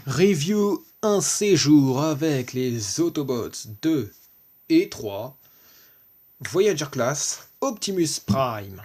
Review un séjour avec les Autobots 2 et 3, Voyager Class, Optimus Prime.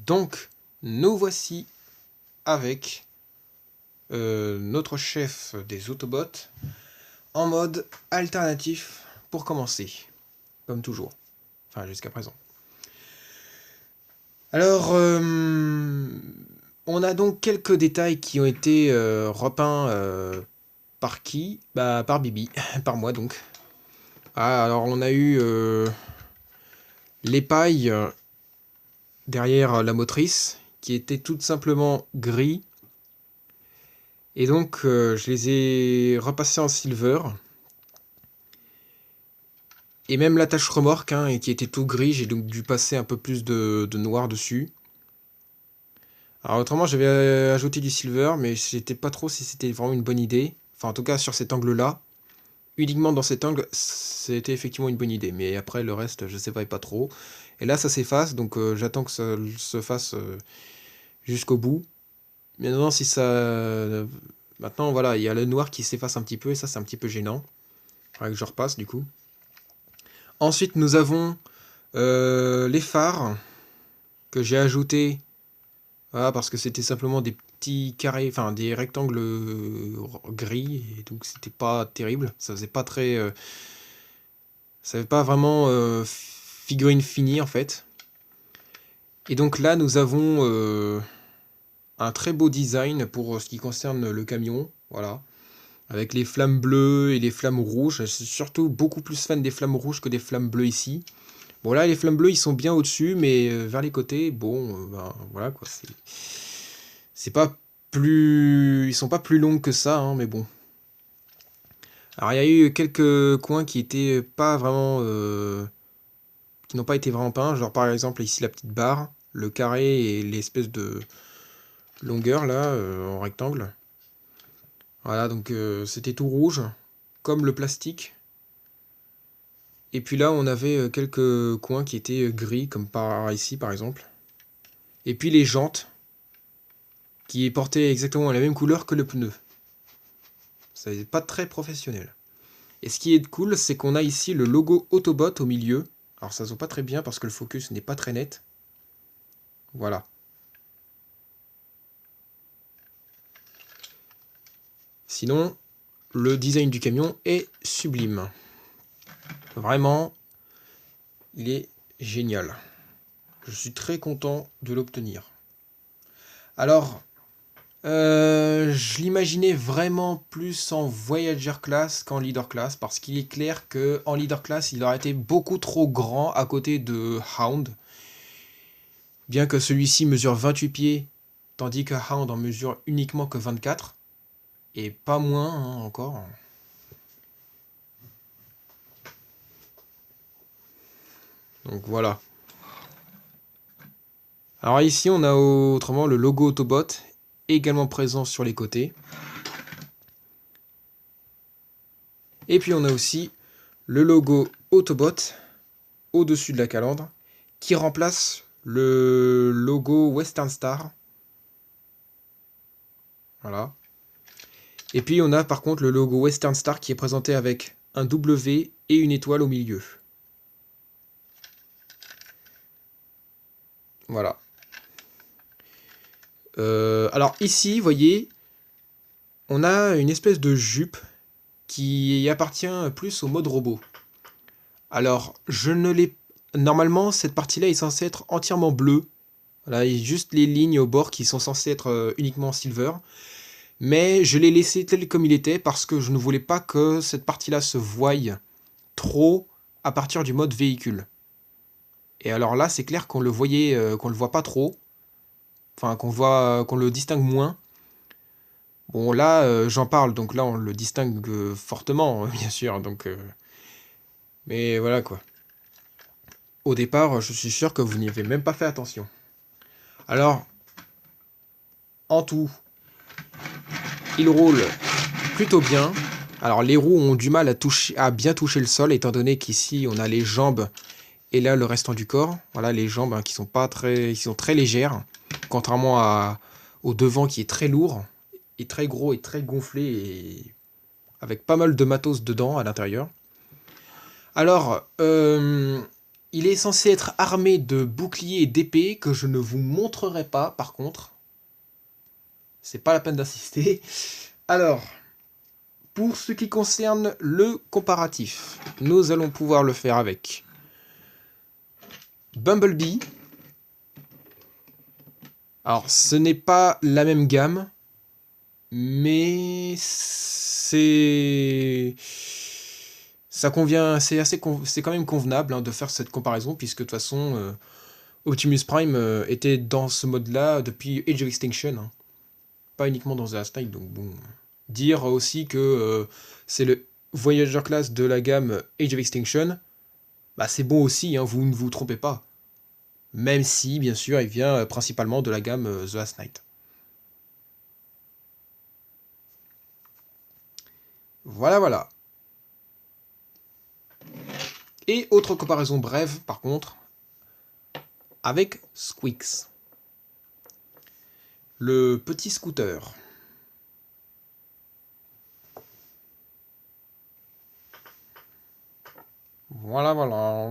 Donc, nous voici avec notre chef des Autobots en mode alternatif pour commencer, comme toujours, enfin jusqu'à présent. Alors, on a donc quelques détails qui ont été repeints par qui? Bah, par Bibi, par moi donc. Ah, alors on a eu les pailles derrière la motrice qui étaient tout simplement gris. Et donc je les ai repassées en silver. Et même l'attache remorque hein, qui était tout gris, j'ai donc dû passer un peu plus de noir dessus. Alors autrement j'avais ajouté du silver, mais je sais pas trop si c'était vraiment une bonne idée. Enfin en tout cas sur cet angle-là. Uniquement dans cet angle, c'était effectivement une bonne idée. Mais après le reste, je sais pas trop. Et là ça s'efface, donc j'attends que ça se fasse jusqu'au bout. Mais non, si ça... Maintenant voilà, il y a le noir qui s'efface un petit peu, et ça c'est un petit peu gênant. Il faudrait que je repasse du coup. Ensuite nous avons les phares que j'ai ajoutés. Voilà, parce que c'était simplement des petits carrés, enfin des rectangles gris, et donc c'était pas terrible. Ça faisait pas très... ça fait pas vraiment figurine finie en fait. Et donc là nous avons un très beau design pour ce qui concerne le camion. Voilà. Avec les flammes bleues et les flammes rouges. Je suis surtout beaucoup plus fan des flammes rouges que des flammes bleues ici. Bon là les flammes bleues ils sont bien au-dessus, mais vers les côtés, bon ben, voilà quoi. C'est pas plus. Ils sont pas plus longs que ça, hein, mais bon. Alors il y a eu quelques coins qui étaient pas vraiment. Qui n'ont pas été vraiment peints. Genre par exemple ici la petite barre, le carré et l'espèce de longueur là en rectangle. Voilà donc c'était tout rouge, comme le plastique. Et puis là on avait quelques coins qui étaient gris, comme par ici par exemple. Et puis les jantes, qui portaient exactement la même couleur que le pneu. Ça n'est pas très professionnel. Et ce qui est cool, c'est qu'on a ici le logo Autobot au milieu. Alors ça se voit pas très bien parce que le focus n'est pas très net. Voilà. Sinon, le design du camion est sublime. Vraiment, il est génial. Je suis très content de l'obtenir. Alors, je l'imaginais vraiment plus en Voyager Class qu'en Leader Class, parce qu'il est clair qu'en Leader Class, il aurait été beaucoup trop grand à côté de Hound. Bien que celui-ci mesure 28 pieds, tandis que Hound en mesure uniquement que 24. Et pas moins hein, encore. Donc voilà. Alors ici on a autrement le logo Autobot également présent sur les côtés. Et puis on a aussi le logo Autobot au-dessus de la calandre qui remplace le logo Western Star. Voilà. Et puis on a par contre le logo Western Star qui est présenté avec un W et une étoile au milieu. Voilà. Alors ici, vous voyez, on a une espèce de jupe qui appartient plus au mode robot. Alors, je ne l'ai... Normalement, cette partie-là est censée être entièrement bleue. Voilà, il y a juste les lignes au bord qui sont censées être uniquement silver. Mais je l'ai laissé tel comme il était parce que je ne voulais pas que cette partie-là se voie trop à partir du mode véhicule. Et alors là, c'est clair qu'on le voyait, qu'on le voit pas trop. Enfin, qu'on le distingue moins. Bon, là, j'en parle, donc là, on le distingue fortement, bien sûr. Donc, mais voilà quoi. Au départ, je suis sûr que vous n'y avez même pas fait attention. Alors, en tout, il roule plutôt bien. Alors, les roues ont du mal à bien toucher le sol, étant donné qu'ici, on a les jambes et là, le restant du corps. Voilà, les jambes hein, qui sont très légères, contrairement au devant qui est très lourd. est très gros et très gonflé et avec pas mal de matos dedans à l'intérieur. Alors, il est censé être armé de boucliers et d'épées que je ne vous montrerai pas par contre. C'est pas la peine d'insister. Alors, pour ce qui concerne le comparatif, nous allons pouvoir le faire avec Bumblebee. Alors, ce n'est pas la même gamme, mais ça convient, c'est quand même convenable hein, de faire cette comparaison, puisque de toute façon, Optimus Prime était dans ce mode-là depuis Age of Extinction, hein, pas uniquement dans The Last Knight, donc bon. Dire aussi que c'est le Voyager Class de la gamme Age of Extinction, bah c'est bon aussi, hein, vous ne vous trompez pas. Même si, bien sûr, il vient principalement de la gamme The Last Knight. Voilà, voilà. Et autre comparaison brève, par contre, avec Squeaks. Le petit scooter. Voilà, voilà.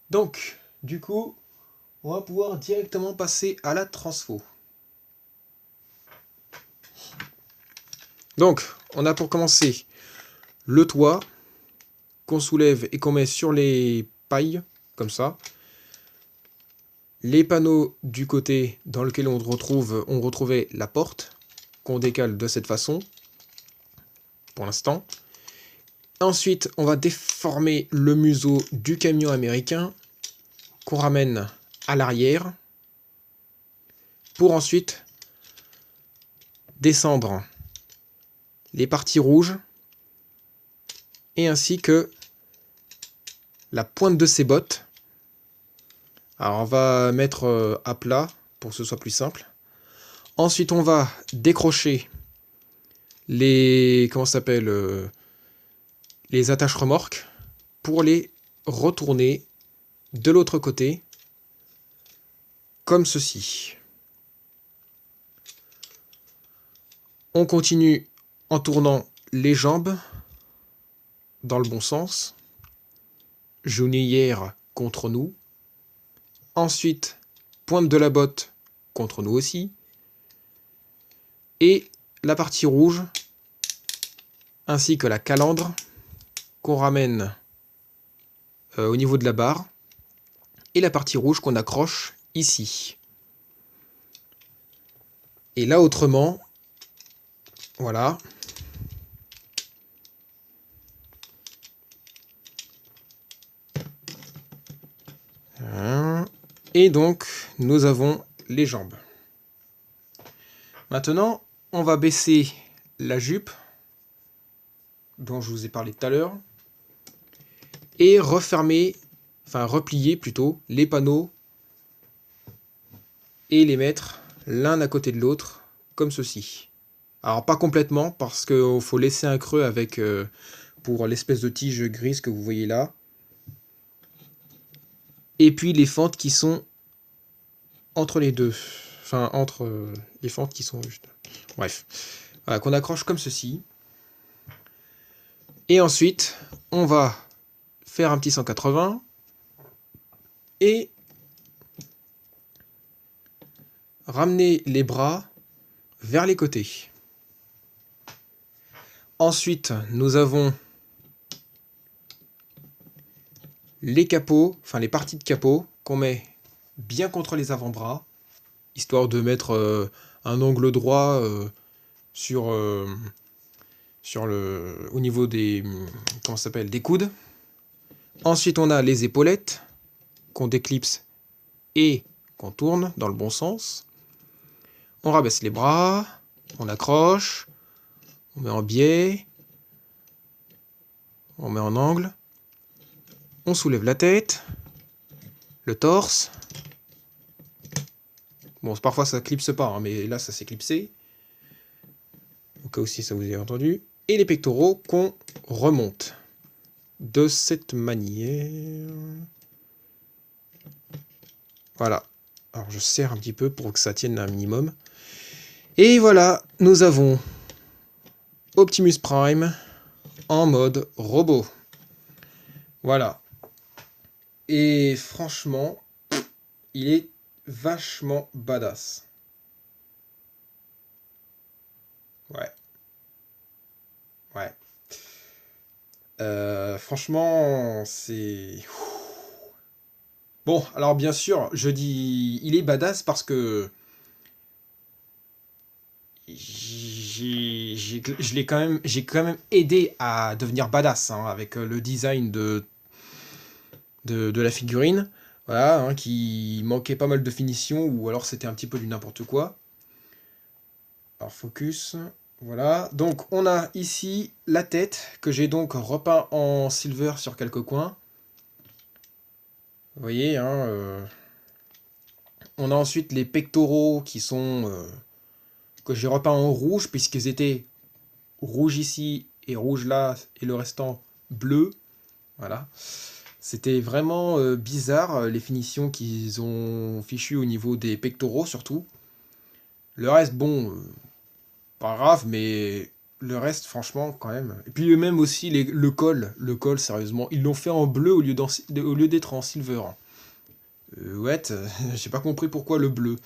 Donc, du coup, on va pouvoir directement passer à la transfo. Donc, on a pour commencer le toit qu'on soulève et qu'on met sur les pailles, comme ça. Les panneaux du côté dans lequel on retrouvait la porte, qu'on décale de cette façon, pour l'instant. Ensuite, on va déformer le museau du camion américain, qu'on ramène à l'arrière, pour ensuite descendre les parties rouges, et ainsi que la pointe de ses bottes. Alors on va mettre à plat pour que ce soit plus simple. Ensuite on va décrocher les les attaches remorques pour les retourner de l'autre côté comme ceci. On continue en tournant les jambes dans le bon sens. Genouillère contre nous. Ensuite, pointe de la botte contre nous aussi. Et la partie rouge, ainsi que la calandre, qu'on ramène au niveau de la barre. Et la partie rouge qu'on accroche ici. Et là, autrement, voilà. Et donc, nous avons les jambes. Maintenant, on va baisser la jupe, dont je vous ai parlé tout à l'heure, et replier plutôt les panneaux et les mettre l'un à côté de l'autre, comme ceci. Alors pas complètement, parce qu'il faut laisser un creux avec pour l'espèce de tige grise que vous voyez là. Et puis les fentes qui sont entre les deux. Enfin, entre les fentes qui sont juste. Bref. Voilà, qu'on accroche comme ceci. Et ensuite, on va faire un petit 180. Et ramener les bras vers les côtés. Ensuite, nous avons les capots, enfin les parties de capot qu'on met bien contre les avant-bras, histoire de mettre un angle droit au niveau des, des coudes. Ensuite, on a les épaulettes qu'on déclipse et qu'on tourne dans le bon sens. On rabaisse les bras, on accroche, on met en biais, on met en angle, on soulève la tête, le torse. Bon, parfois ça clipse pas, hein, mais là ça s'est clipsé. Au cas où si ça vous avez entendu. Et les pectoraux qu'on remonte de cette manière. Voilà. Alors je serre un petit peu pour que ça tienne un minimum. Et voilà, nous avons Optimus Prime en mode robot. Voilà. Et franchement, il est vachement badass. Ouais, ouais. Franchement, c'est... Bon, alors bien sûr, je dis il est badass parce que j'ai quand même aidé à devenir badass hein, avec le design de la figurine. Voilà, hein, qui manquait pas mal de finition ou alors c'était un petit peu du n'importe quoi. Alors focus, voilà. Donc on a ici la tête que j'ai donc repeint en silver sur quelques coins. Vous voyez, hein, on a ensuite les pectoraux qui sont que j'ai repeints en rouge puisqu'ils étaient rouge ici et rouge là et le restant bleu. Voilà. C'était vraiment bizarre les finitions qu'ils ont fichues au niveau des pectoraux surtout. Le reste, bon, pas grave, mais le reste, franchement, quand même. Et puis même aussi le col, sérieusement, ils l'ont fait en bleu au lieu d'être en silver. Ouais, j'ai pas compris pourquoi le bleu.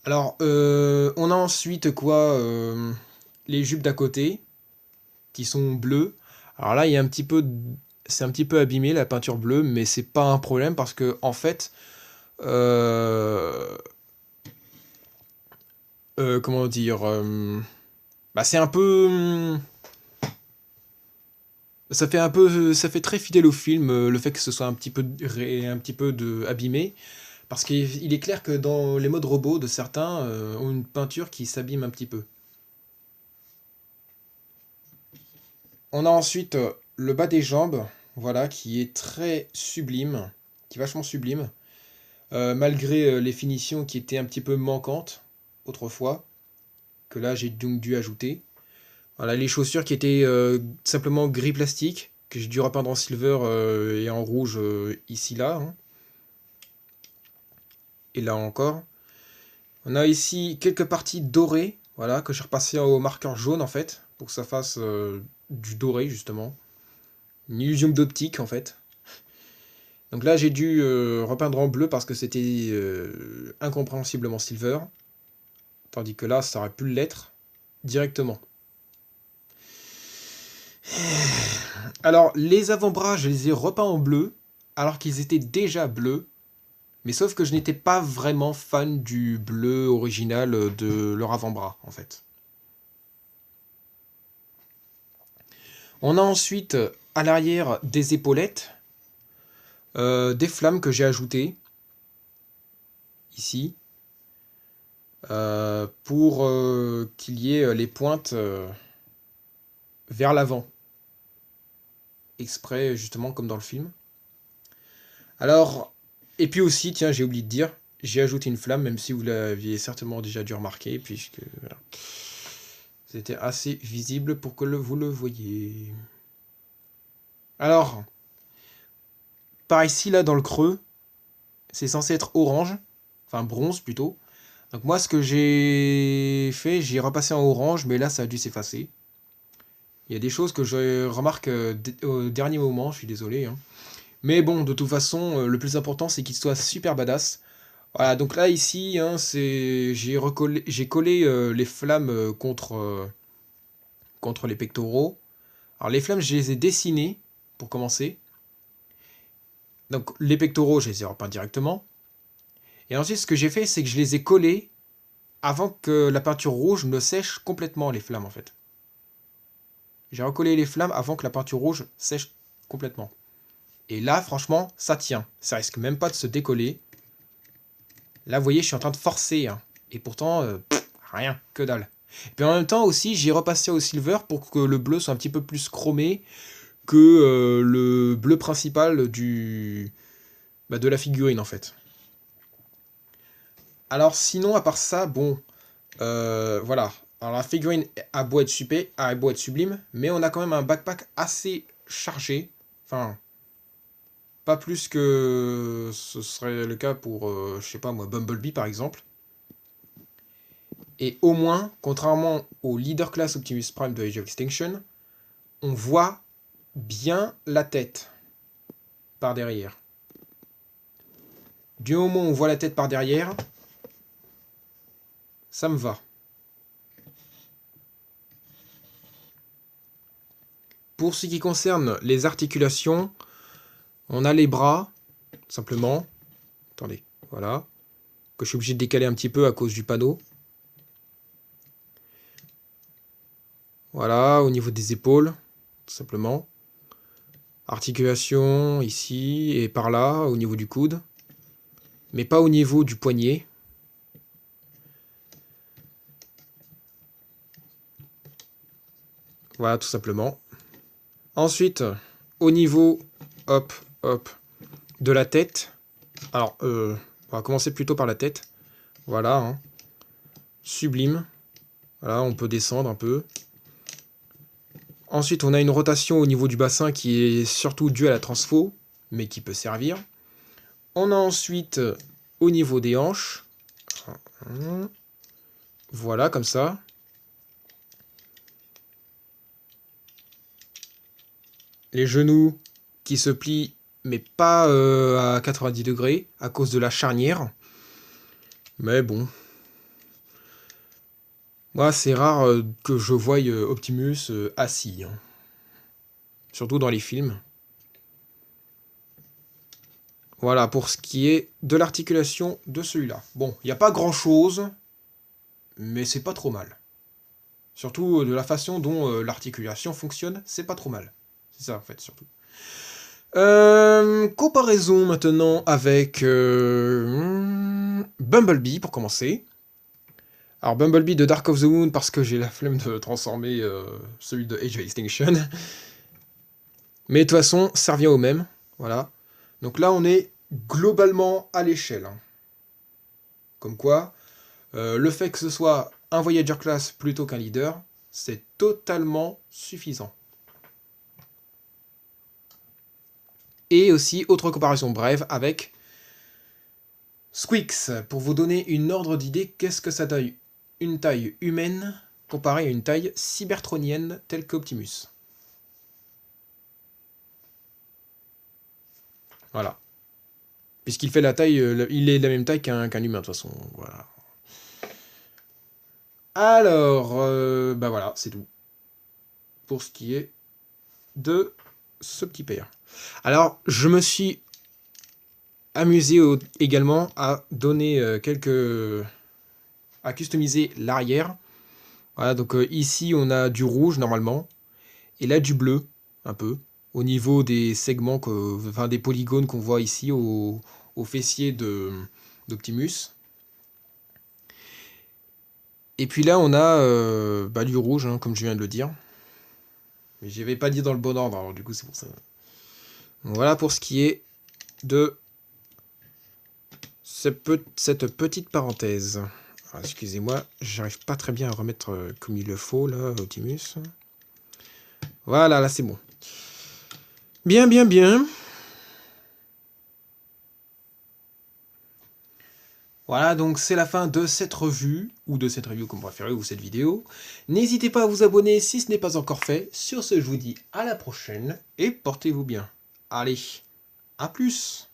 Alors, on a ensuite quoi les jupes d'à côté, qui sont bleues. Alors là, il y a un petit peu, c'est un petit peu abîmé la peinture bleue, mais c'est pas un problème parce que en fait, euh, comment dire, bah c'est un peu, ça fait très fidèle au film le fait que ce soit un petit peu de abîmé, parce qu'il est clair que dans les modes robots de certains ont une peinture qui s'abîme un petit peu. On a ensuite le bas des jambes, voilà, qui est très sublime, qui est vachement sublime. Malgré les finitions qui étaient un petit peu manquantes autrefois, que là j'ai donc dû ajouter. Voilà, les chaussures qui étaient simplement gris plastique, que j'ai dû repeindre en silver et en rouge ici là, hein, et là encore. On a ici quelques parties dorées, voilà, que j'ai repassé au marqueur jaune en fait, pour que ça fasse du doré justement. Une illusion d'optique en fait. Donc là j'ai dû repeindre en bleu parce que c'était incompréhensiblement silver. Tandis que là, ça aurait pu l'être directement. Alors, les avant-bras, je les ai repeints en bleu, alors qu'ils étaient déjà bleus. Mais sauf que je n'étais pas vraiment fan du bleu original de leur avant-bras, en fait. On a ensuite, à l'arrière, des épaulettes, des flammes que j'ai ajoutées, ici, pour qu'il y ait les pointes vers l'avant. Exprès, justement, comme dans le film. Alors, et puis aussi, tiens, j'ai oublié de dire, j'ai ajouté une flamme, même si vous l'aviez certainement déjà dû remarquer, puisque voilà, c'était assez visible pour que vous le voyiez. Alors, par ici, là, dans le creux, c'est censé être orange, enfin bronze plutôt. Donc moi, ce que j'ai fait, j'ai repassé en orange, mais là, ça a dû s'effacer. Il y a des choses que je remarque au dernier moment, je suis désolé, hein. Mais bon, de toute façon, le plus important, c'est qu'il soit super badass. Voilà, donc là ici, hein, j'ai collé les flammes contre les pectoraux. Alors les flammes, je les ai dessinées pour commencer. Donc les pectoraux, je les ai repeints directement. Et ensuite, ce que j'ai fait, c'est que je les ai collés avant que la peinture rouge ne sèche complètement les flammes en fait. J'ai recollé les flammes avant que la peinture rouge sèche complètement. Et là, franchement, ça tient. Ça risque même pas de se décoller. Là, vous voyez, je suis en train de forcer, hein. Et pourtant, rien, que dalle. Et puis en même temps aussi, j'ai repassé au silver pour que le bleu soit un petit peu plus chromé que le bleu principal de la figurine en fait. Alors sinon, à part ça, bon, voilà. Alors la figurine a beau être super, a beau être sublime, mais on a quand même un backpack assez chargé. Enfin, pas plus que ce serait le cas pour, je sais pas moi, Bumblebee par exemple. Et au moins, contrairement au Leader Class Optimus Prime de Age of Extinction, on voit bien la tête par derrière. Du moment où on voit la tête par derrière, ça me va. Pour ce qui concerne les articulations, on a les bras, simplement. Attendez, voilà. Que je suis obligé de décaler un petit peu à cause du panneau. Voilà, au niveau des épaules, tout simplement. Articulation ici et par là, au niveau du coude. Mais pas au niveau du poignet. Voilà, tout simplement. Ensuite, au niveau, hop, de la tête. Alors, on va commencer plutôt par la tête. Voilà, hein. Sublime. Voilà, on peut descendre un peu. Ensuite, on a une rotation au niveau du bassin qui est surtout due à la transfo, mais qui peut servir. On a ensuite, au niveau des hanches. Voilà, comme ça. Les genoux qui se plient, mais pas à 90 degrés, à cause de la charnière. Mais bon. Moi, c'est rare que je voie Optimus assis. Hein. Surtout dans les films. Voilà, pour ce qui est de l'articulation de celui-là. Bon, il n'y a pas grand-chose, mais c'est pas trop mal. Surtout de la façon dont l'articulation fonctionne, c'est pas trop mal. C'est ça, en fait, surtout. Comparaison maintenant avec Bumblebee, pour commencer. Alors, Bumblebee de Dark of the Moon, parce que j'ai la flemme de transformer celui de Age of Extinction. Mais de toute façon, ça revient au même. Voilà. Donc là, on est globalement à l'échelle. Hein. Comme quoi, le fait que ce soit un Voyager Class plutôt qu'un Leader, c'est totalement suffisant. Et aussi, autre comparaison brève avec Squeaks, pour vous donner une ordre d'idée, qu'est-ce que ça donne une taille humaine comparée à une taille cybertronienne telle qu'Optimus. Voilà. Puisqu'il fait la taille, il est de la même taille qu'un humain de toute façon. Voilà. Alors, bah voilà, c'est tout. Pour ce qui est de ce petit père. Alors, je me suis amusé également à donner à customiser l'arrière. Voilà, donc ici on a du rouge normalement, et là du bleu, un peu, au niveau des segments, enfin des polygones qu'on voit ici au fessier d'Optimus. Et puis là on a du rouge, hein, comme je viens de le dire. Mais je n'avais pas dit dans le bon ordre, alors du coup c'est pour ça. Donc, voilà pour ce qui est de cette petite parenthèse. Excusez-moi, j'arrive pas très bien à remettre comme il le faut, là, Optimus. Voilà, là, c'est bon. Bien, bien, bien. Voilà, donc c'est la fin de cette revue, ou de cette review comme vous préférez, ou cette vidéo. N'hésitez pas à vous abonner si ce n'est pas encore fait. Sur ce, je vous dis à la prochaine, et portez-vous bien. Allez, à plus!